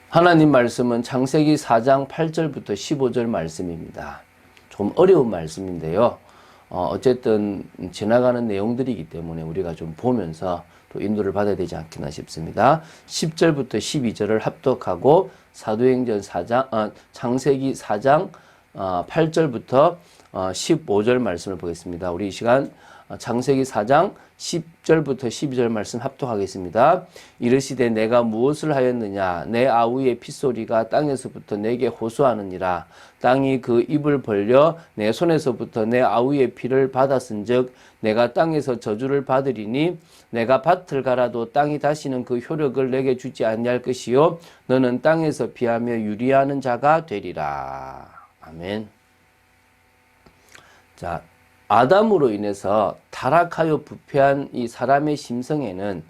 하나님 말씀은 창세기 4장 8절부터 15절 말씀입니다. 좀 어려운 말씀인데요. 어쨌든 지나가는 내용들이기 때문에 우리가 좀 보면서 또 인도를 받아야 되지 않겠나 싶습니다. 10절부터 12절을 합독하고 사도행전 4장, 창세기 4장 8절부터 15절 말씀을 보겠습니다. 우리 이 시간 창세기 4장 10절부터 12절 말씀 합독하겠습니다. 이르시되 내가 무엇을 하였느냐 내 아우의 핏소리가 땅에서부터 내게 호소하느니라. 땅이 그 입을 벌려 내 손에서부터 내 아우의 피를 받았은즉 내가 땅에서 저주를 받으리니 내가 밭을 갈아도 땅이 다시는 그 효력을 내게 주지 아니할 것이요 너는 땅에서 피하며 유리하는 자가 되리라. 아멘. 자, 아담으로 인해서 타락하여 부패한 이 사람의 심성에는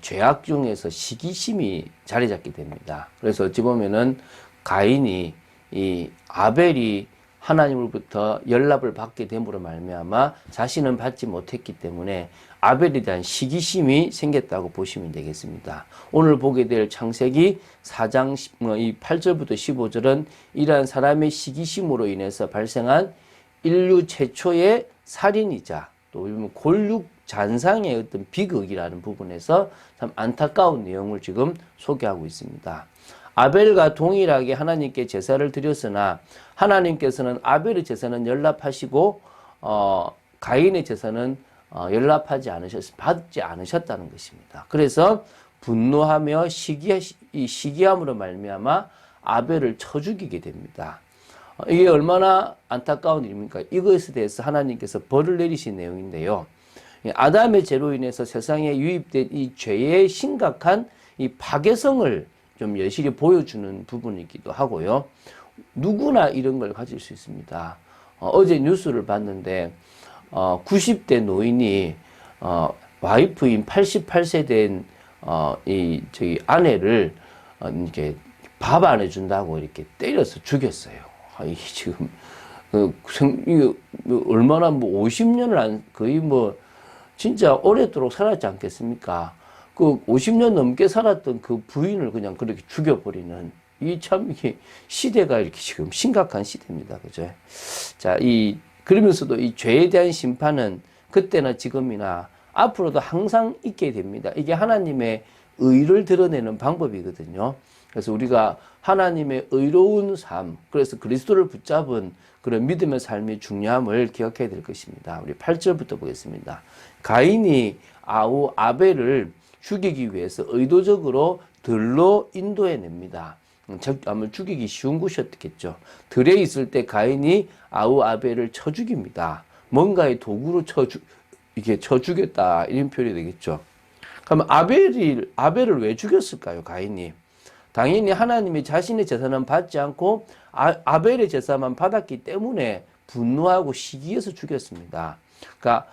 죄악 중에서 시기심이 자리 잡게 됩니다. 그래서 어찌 보면은 가인이 이 아벨이 하나님으로부터 연락을 받게 됨으로 말미암아 자신은 받지 못했기 때문에 아벨에 대한 시기심이 생겼다고 보시면 되겠습니다. 오늘 보게 될 창세기 4장 8절부터 15절은 이러한 사람의 시기심으로 인해서 발생한 인류 최초의 살인이자 또 골육 잔상의 어떤 비극이라는 부분에서 참 안타까운 내용을 지금 소개하고 있습니다. 아벨과 동일하게 하나님께 제사를 드렸으나 하나님께서는 아벨의 제사는 연락하시고 가인의 제사는 연락하지 받지 않으셨다는 것입니다. 그래서 분노하며 시기함으로 말미암아 아벨을 쳐 죽이게 됩니다. 이게 얼마나 안타까운 일입니까? 이것에 대해서 하나님께서 벌을 내리신 내용인데요. 아담의 죄로 인해서 세상에 유입된 이 죄의 심각한 이 파괴성을 좀 여실히 보여주는 부분이기도 하고요. 누구나 이런 걸 가질 수 있습니다. 어제 뉴스를 봤는데 90대 노인이 와이프인 88세 된 저희 아내를 이렇게 밥 안 해준다고 이렇게 때려서 죽였어요. 지금 얼마나 50년을 거의 진짜 오랫도록 살았지 않겠습니까? 그 50년 넘게 살았던 그 부인을 그냥 그렇게 죽여버리는 이게 시대가 이렇게 지금 심각한 시대입니다. 그죠? 자, 그러면서도 이 죄에 대한 심판은 그때나 지금이나 앞으로도 항상 있게 됩니다. 이게 하나님의 의를 드러내는 방법이거든요. 그래서 우리가 하나님의 의로운 삶, 그래서 그리스도를 붙잡은 그런 믿음의 삶의 중요함을 기억해야 될 것입니다. 우리 8절부터 보겠습니다. 가인이 아벨을 죽이기 위해서 의도적으로 들로 인도해냅니다. 아마 죽이기 쉬운 곳이었겠죠. 들에 있을 때 가인이 아벨을 쳐 죽입니다. 뭔가의 도구로 쳐 죽였다 이런 표현이 되겠죠. 그럼 아벨을 왜 죽였을까요? 가인이 당연히 하나님이 자신의 제사는 받지 않고 아벨의 제사만 받았기 때문에 분노하고 시기해서 죽였습니다. 그러니까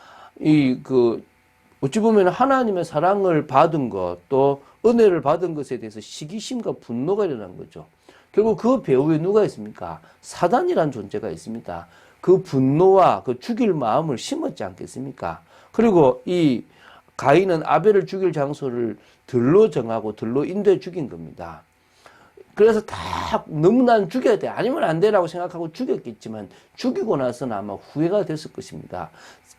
어찌 보면 하나님의 사랑을 받은 것, 또 은혜를 받은 것에 대해서 시기심과 분노가 일어난 거죠. 결국 그 배후에 누가 있습니까? 사단이라는 존재가 있습니다. 그 분노와 그 죽일 마음을 심었지 않겠습니까? 그리고 이 가인은 아벨을 죽일 장소를 들로 정하고 들로 인도해 죽인 겁니다. 그래서 너무나 죽여야 돼. 아니면 안 되라고 생각하고 죽였겠지만 죽이고 나서는 아마 후회가 됐을 것입니다.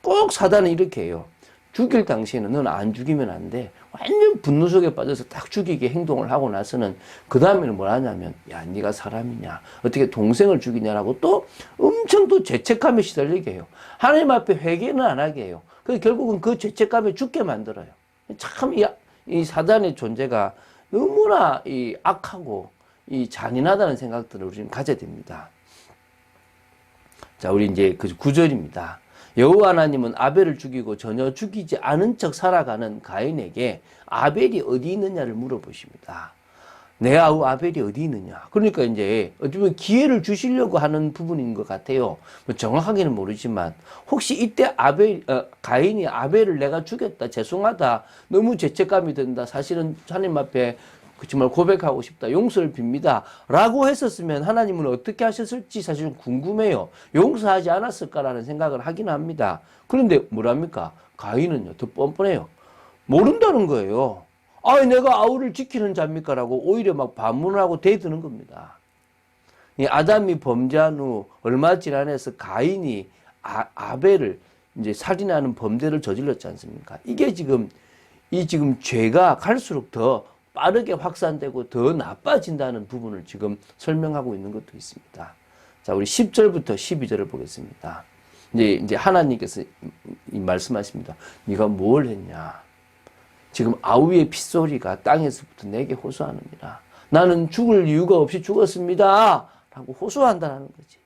꼭 사단은 이렇게 해요. 죽일 당시에는 너는 안 죽이면 안 돼. 완전 분노 속에 빠져서 딱 죽이게 행동을 하고 나서는 그 다음에는 뭘 하냐면 야 네가 사람이냐 어떻게 동생을 죽이냐라고 또 엄청 또 죄책감에 시달리게 해요. 하나님 앞에 회개는 안 하게 해요. 그래서 결국은 그 죄책감에 죽게 만들어요. 참 이 사단의 존재가 너무나 악하고 잔인하다는 생각들을 우리는 가져야 됩니다. 자, 우리 이제 그 9절입니다. 여호와 하나님은 아벨을 죽이고 전혀 죽이지 않은 척 살아가는 가인에게 아벨이 어디 있느냐를 물어보십니다. 내 아우 아벨이 어디 있느냐. 그러니까 이제 어떻게 보면 기회를 주시려고 하는 부분인 것 같아요. 정확하게는 모르지만 혹시 이때 가인이 아벨을 내가 죽였다, 죄송하다, 너무 죄책감이 든다, 사실은 하나님 앞에 정말 고백하고 싶다, 용서를 빕니다 라고 했었으면 하나님은 어떻게 하셨을지 사실은 궁금해요. 용서하지 않았을까라는 생각을 하긴 합니다. 그런데 뭐랍니까? 가인은요 더 뻔뻔해요. 모른다는 거예요. 아, 내가 아우를 지키는 자입니까? 라고 오히려 막 반문을 하고 대드는 겁니다. 이 아담이 범죄한 후 얼마 지나서 가인이 아벨을 이제 살인하는 범죄를 저질렀지 않습니까? 이게 지금 죄가 갈수록 더 빠르게 확산되고 더 나빠진다는 부분을 지금 설명하고 있는 것도 있습니다. 자, 우리 10절부터 12절을 보겠습니다. 이제 하나님께서 말씀하십니다. 네가 뭘 했냐? 지금 아우의 핏소리가 땅에서부터 내게 호소하느니라. 나는 죽을 이유가 없이 죽었습니다. 라고 호소한다는 거지.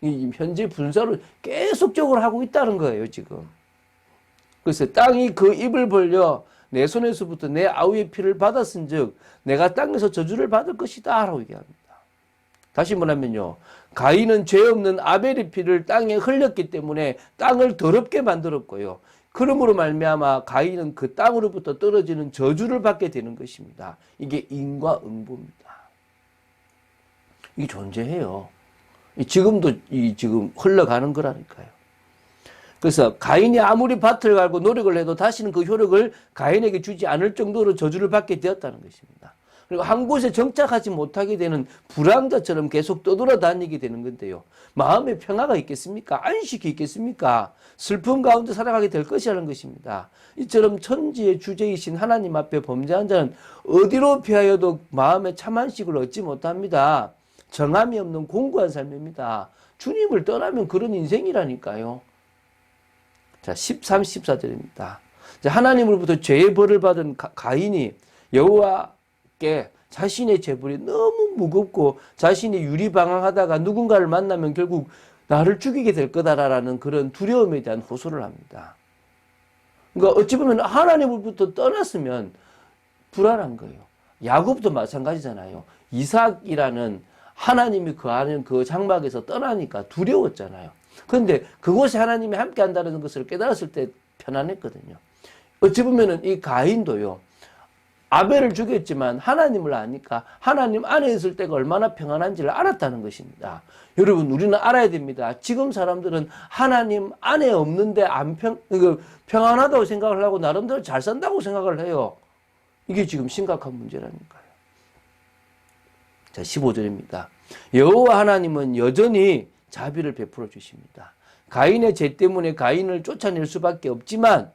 이 현재 분사를 계속적으로 하고 있다는 거예요, 지금. 그래서 땅이 그 입을 벌려 내 손에서부터 내 아우의 피를 받았은 즉 내가 땅에서 저주를 받을 것이다 라고 얘기합니다. 다시 말하면요, 가인은 죄 없는 아벨의 피를 땅에 흘렸기 때문에 땅을 더럽게 만들었고요, 그러므로 말미암아 가인은 그 땅으로부터 떨어지는 저주를 받게 되는 것입니다. 이게 인과응보입니다. 이게 존재해요. 지금도 지금 흘러가는 거라니까요. 그래서 가인이 아무리 밭을 갈고 노력을 해도 다시는 그 효력을 가인에게 주지 않을 정도로 저주를 받게 되었다는 것입니다. 그리고 한 곳에 정착하지 못하게 되는 불황자처럼 계속 떠돌아다니게 되는 건데요. 마음에 평화가 있겠습니까? 안식이 있겠습니까? 슬픔 가운데 살아가게 될 것이라는 것입니다. 이처럼 천지의 주제이신 하나님 앞에 범죄한 자는 어디로 피하여도 마음에 참 안식을 얻지 못합니다. 정함이 없는 공고한 삶입니다. 주님을 떠나면 그런 인생이라니까요. 자, 13, 14절입니다. 하나님으로부터 죄의 벌을 받은 가인이 여호와께 자신의 죄벌이 너무 무겁고 자신이 유리방황하다가 누군가를 만나면 결국 나를 죽이게 될 거다라는 그런 두려움에 대한 호소를 합니다. 그러니까 어찌 보면 하나님으로부터 떠났으면 불안한 거예요. 야곱도 마찬가지잖아요. 이삭이라는 하나님이 거하는 그 장막에서 떠나니까 두려웠잖아요. 그런데 그곳에 하나님이 함께 한다는 것을 깨달았을 때 편안했거든요. 어찌 보면은 이 가인도요, 아벨을 죽였지만 하나님을 아니까 하나님 안에 있을 때가 얼마나 평안한지를 알았다는 것입니다. 여러분, 우리는 알아야 됩니다. 지금 사람들은 하나님 안에 없는데 평안하다고 생각을 하고 나름대로 잘 산다고 생각을 해요. 이게 지금 심각한 문제라니까요. 자, 15절입니다. 여호와 하나님은 여전히 자비를 베풀어 주십니다. 가인의 죄 때문에 가인을 쫓아낼 수밖에 없지만,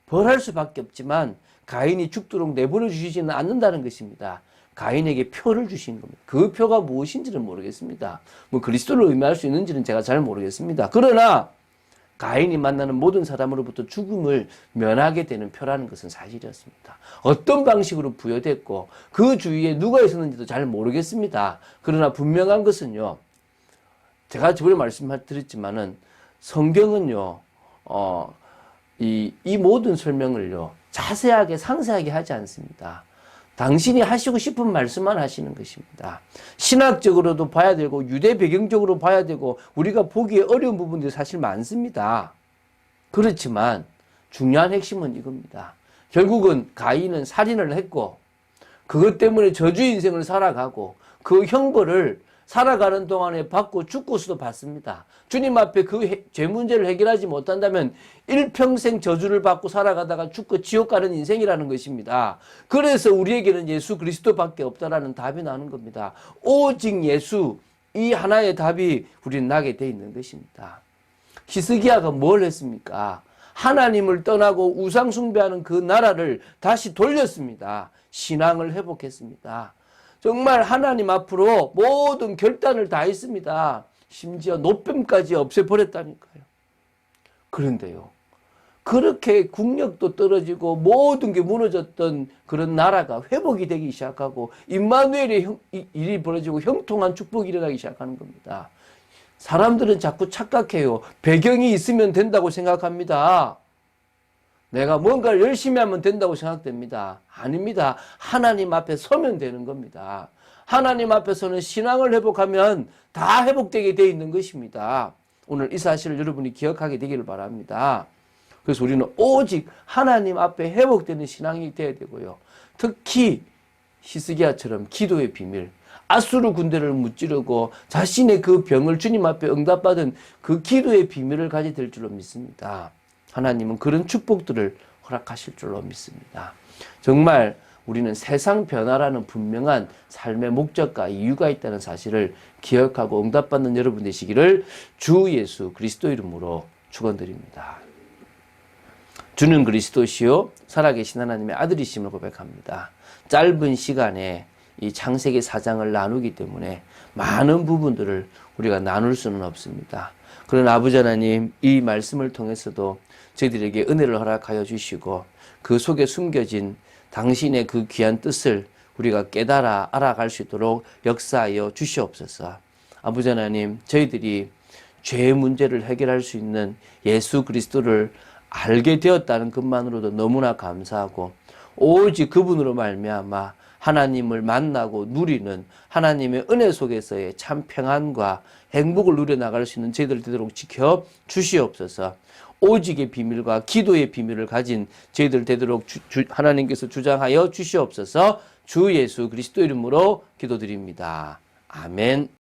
벌할 수밖에 없지만 가인이 죽도록 내버려 주시지는 않는다는 것입니다. 가인에게 표를 주신 겁니다. 그 표가 무엇인지는 모르겠습니다. 뭐 그리스도를 의미할 수 있는지는 제가 잘 모르겠습니다. 그러나 가인이 만나는 모든 사람으로부터 죽음을 면하게 되는 표라는 것은 사실이었습니다. 어떤 방식으로 부여됐고 그 주위에 누가 있었는지도 잘 모르겠습니다. 그러나 분명한 것은요, 제가 저번에 말씀드렸지만은 성경은요, 이 모든 설명을요, 자세하게 상세하게 하지 않습니다. 당신이 하시고 싶은 말씀만 하시는 것입니다. 신학적으로도 봐야 되고 유대 배경적으로 봐야 되고 우리가 보기에 어려운 부분들이 사실 많습니다. 그렇지만 중요한 핵심은 이겁니다. 결국은 가인은 살인을 했고 그것 때문에 저주의 인생을 살아가고 그 형벌을 살아가는 동안에 받고 죽고서도 받습니다. 주님 앞에 그 죄 문제를 해결하지 못한다면 일평생 저주를 받고 살아가다가 죽고 지옥 가는 인생이라는 것입니다. 그래서 우리에게는 예수 그리스도밖에 없다라는 답이 나는 겁니다. 오직 예수, 이 하나의 답이 우리는 나게 돼 있는 것입니다. 히스기야가 뭘 했습니까? 하나님을 떠나고 우상 숭배하는 그 나라를 다시 돌렸습니다. 신앙을 회복했습니다. 정말 하나님 앞으로 모든 결단을 다 했습니다. 심지어 노뱀까지 없애버렸다니까요. 그런데요, 그렇게 국력도 떨어지고 모든 게 무너졌던 그런 나라가 회복이 되기 시작하고 임마누엘의 일이 벌어지고 형통한 축복이 일어나기 시작하는 겁니다. 사람들은 자꾸 착각해요. 배경이 있으면 된다고 생각합니다. 내가 뭔가를 열심히 하면 된다고 생각됩니다. 아닙니다. 하나님 앞에 서면 되는 겁니다. 하나님 앞에서는 신앙을 회복하면 다 회복되게 되어 있는 것입니다. 오늘 이 사실을 여러분이 기억하게 되기를 바랍니다. 그래서 우리는 오직 하나님 앞에 회복되는 신앙이 되어야 되고요. 특히 히스기야처럼 기도의 비밀, 아수르 군대를 무찌르고 자신의 그 병을 주님 앞에 응답받은 그 기도의 비밀을 가지게 될 줄로 믿습니다. 하나님은 그런 축복들을 허락하실 줄로 믿습니다. 정말 우리는 세상 변화라는 분명한 삶의 목적과 이유가 있다는 사실을 기억하고 응답받는 여러분 되시기를 주 예수 그리스도 이름으로 축원드립니다. 주는 그리스도시요 살아계신 하나님의 아들이심을 고백합니다. 짧은 시간에 이 창세기 4장을 나누기 때문에 많은 부분들을 우리가 나눌 수는 없습니다. 그러나 아버지 하나님, 이 말씀을 통해서도 저희들에게 은혜를 허락하여 주시고 그 속에 숨겨진 당신의 그 귀한 뜻을 우리가 깨달아 알아갈 수 있도록 역사하여 주시옵소서. 아버지 하나님, 저희들이 죄의 문제를 해결할 수 있는 예수 그리스도를 알게 되었다는 것만으로도 너무나 감사하고 오직 그분으로 말미암아 하나님을 만나고 누리는 하나님의 은혜 속에서의 참 평안과 행복을 누려나갈 수 있는 저희들 되도록 지켜 주시옵소서. 오직의 비밀과 기도의 비밀을 가진 저희들 되도록 하나님께서 주장하여 주시옵소서. 주 예수 그리스도 이름으로 기도드립니다. 아멘.